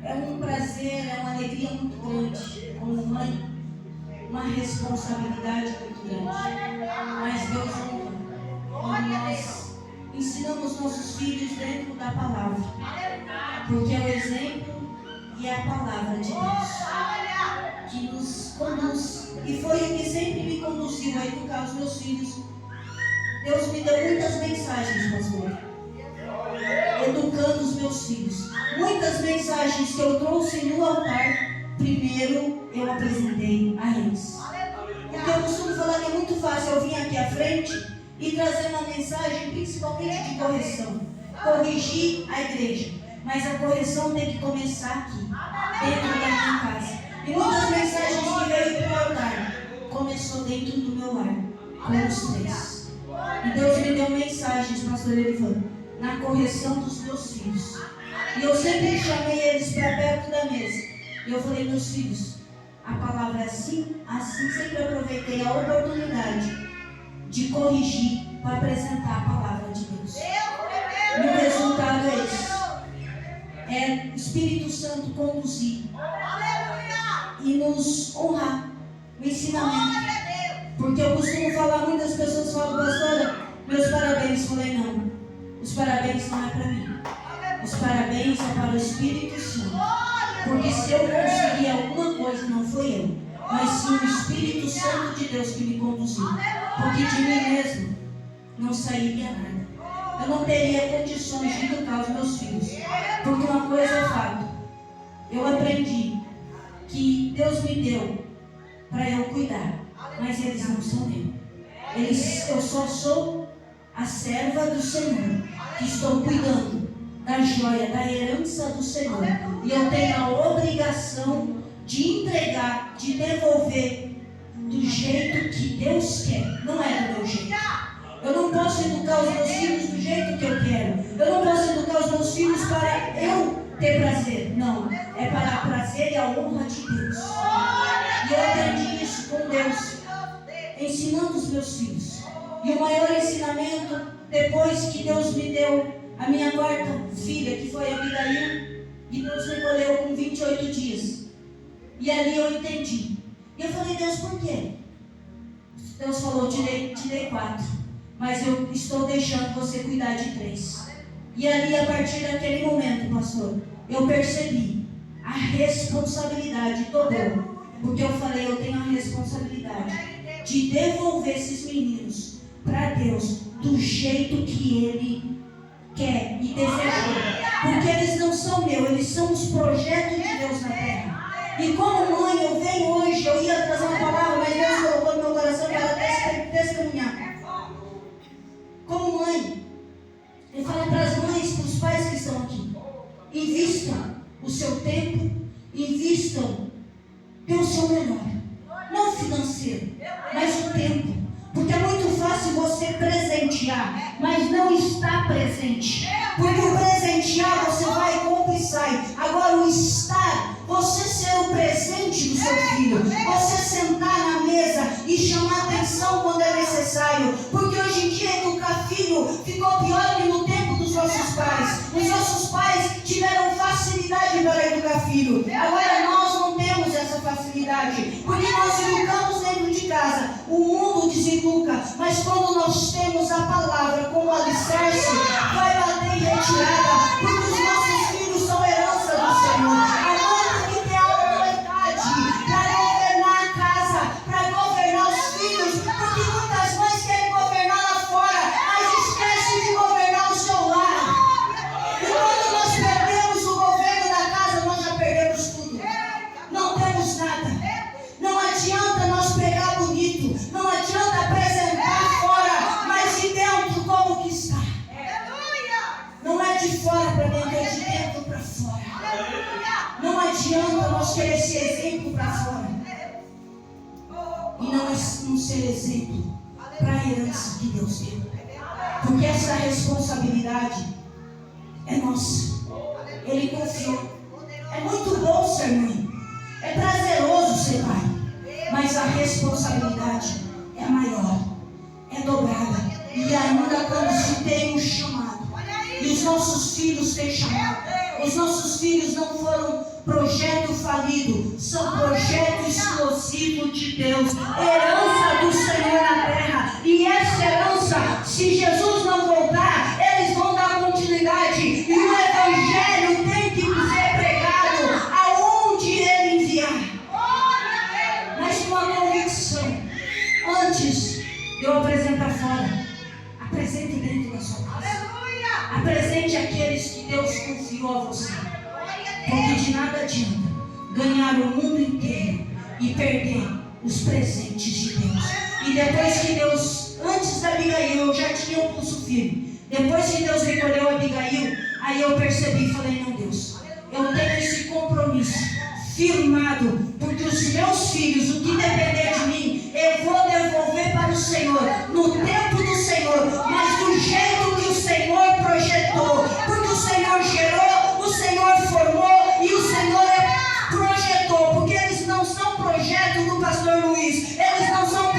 É um prazer, é uma alegria muito grande, como mãe, uma responsabilidade muito grande. Mas Deus honra quando nós ensinamos nossos filhos dentro da palavra, porque é o exemplo e é a palavra de Deus que nos conduz, e foi o que sempre me conduziu a educar os meus filhos. Deus me deu muitas mensagens, pastor, educando os meus filhos. Muitas mensagens que eu trouxe no altar, primeiro eu apresentei a eles. Porque eu costumo falar que é muito fácil eu vir aqui à frente e trazer uma mensagem principalmente de correção, corrigir a igreja. Mas a correção tem que começar aqui, dentro da minha casa. E muitas mensagens que veio para o altar começou dentro do meu lar, com os três. E Deus me deu mensagens, pastor Elivan, na correção dos meus filhos. E eu sempre chamei eles para perto da mesa. E eu falei, meus filhos, a palavra é assim, assim. Sempre aproveitei a oportunidade de corrigir para apresentar a palavra de Deus. E o resultado é esse. É o Espírito Santo conduzir e nos honrar o ensinamento. Porque eu costumo falar, muitas pessoas falam, pastora, meus parabéns. Falei, não, os parabéns não é para mim. Os parabéns é para o Espírito Santo. Porque se eu consegui alguma coisa, não foi eu, mas sim o Espírito Santo de Deus que me conduziu. Porque de mim mesmo não sairia nada. Eu não teria condições de educar os meus filhos. Porque uma coisa é fato, eu aprendi que Deus me deu para eu cuidar, mas eles não são meus. Eu só sou a serva do Senhor, que estou cuidando da joia, da herança do Senhor. E eu tenho a obrigação de entregar, de devolver do jeito que Deus quer, não é do meu jeito. Eu não posso educar os meus filhos do jeito que eu quero. Eu não posso educar os meus filhos para eu ter prazer. Não, é para o prazer e a honra de Deus. E eu aprendi isso com Deus, ensinando os meus filhos. E o maior ensinamento, depois que Deus me deu a minha quarta filha, que foi a Abigail, e Deus me colheu com 28 dias. E ali eu entendi. E eu falei, Deus, por quê? Deus falou, te dei 4. Mas eu estou deixando você cuidar de 3. E ali, a partir daquele momento, pastor, eu percebi a responsabilidade dobrou. Porque eu falei, eu tenho a responsabilidade de devolver esses meninos para Deus do jeito que Ele quer e desejou. Porque eles não são meus, eles são os projetos de Deus na terra. E como mãe, eu venho hoje, eu ia trazer uma palavra, mas Deus colocou no meu coração para testemunhar. Como mãe, ele fala para as mães, para os pais que estão aqui: invistam o seu tempo, invistam, dê o seu melhor, não financeiro, mas o tempo. Porque é muito fácil você presentear, mas não estar presente. Porque o presentear você vai e compra e sai. Agora o estar, você ser o presente do seu filho, você sentar na mesa e chamar atenção quando é necessário. Porque hoje em dia educar filho ficou pior que no tempo dos nossos pais. Os nossos pais tiveram facilidade para educar filho. Agora nós não temos essa facilidade, porque nós educamos dentro de casa. O mundo deseduca, mas quando nós temos a palavra como alicerce, vai bater em retirada, porque os nossos filhos são herança do Senhor. A mãe tem que ter autoridade para governar a casa, para governar os filhos, porque muitas mães querem governar lá fora, mas esquecem de governar o seu lar. E quando nós perdemos o governo da casa, nós já perdemos tudo. Não temos nada. Não adianta nós pegar bonito, não adianta apresentar fora, mas de dentro como que está. Não é de fora para dentro, é de dentro para fora. Não adianta nós querer ser exemplo para fora e não ser exemplo para a herança que Deus deu. Porque essa responsabilidade é nossa. Ele confiou. É muito bom ser mãe, é prazeroso ser pai, mas a responsabilidade é maior, é dobrada. E ainda quando se tem um chamado, E os nossos filhos têm chamado. Os nossos filhos não foram projeto falido, são projeto exclusivo de Deus, herança do Senhor na terra. E essa herança, se Jesus não voltar, eles vão dar continuidade. E o Evangelho tem que ser pregado aonde Ele enviar. Mas com a convicção, antes de eu apresentar fora, apresente dentro da sua casa. Apresente aqueles que Deus confiou a você. Porque de nada adianta ganhar o mundo inteiro e perder os presentes de Deus. E depois que Deus, antes da Abigail, eu já tinha um pulso firme. Depois que Deus recolheu a Abigail, aí eu percebi e falei, não, Deus, eu tenho esse compromisso firmado, porque os meus filhos, o que depender de mim, eu vou devolver para o Senhor, no tempo do Senhor, mas do jeito que o Senhor projetou, porque o Senhor gerou, o Senhor formou e o Senhor projetou, porque eles não são projeto do pastor Luiz, eles não são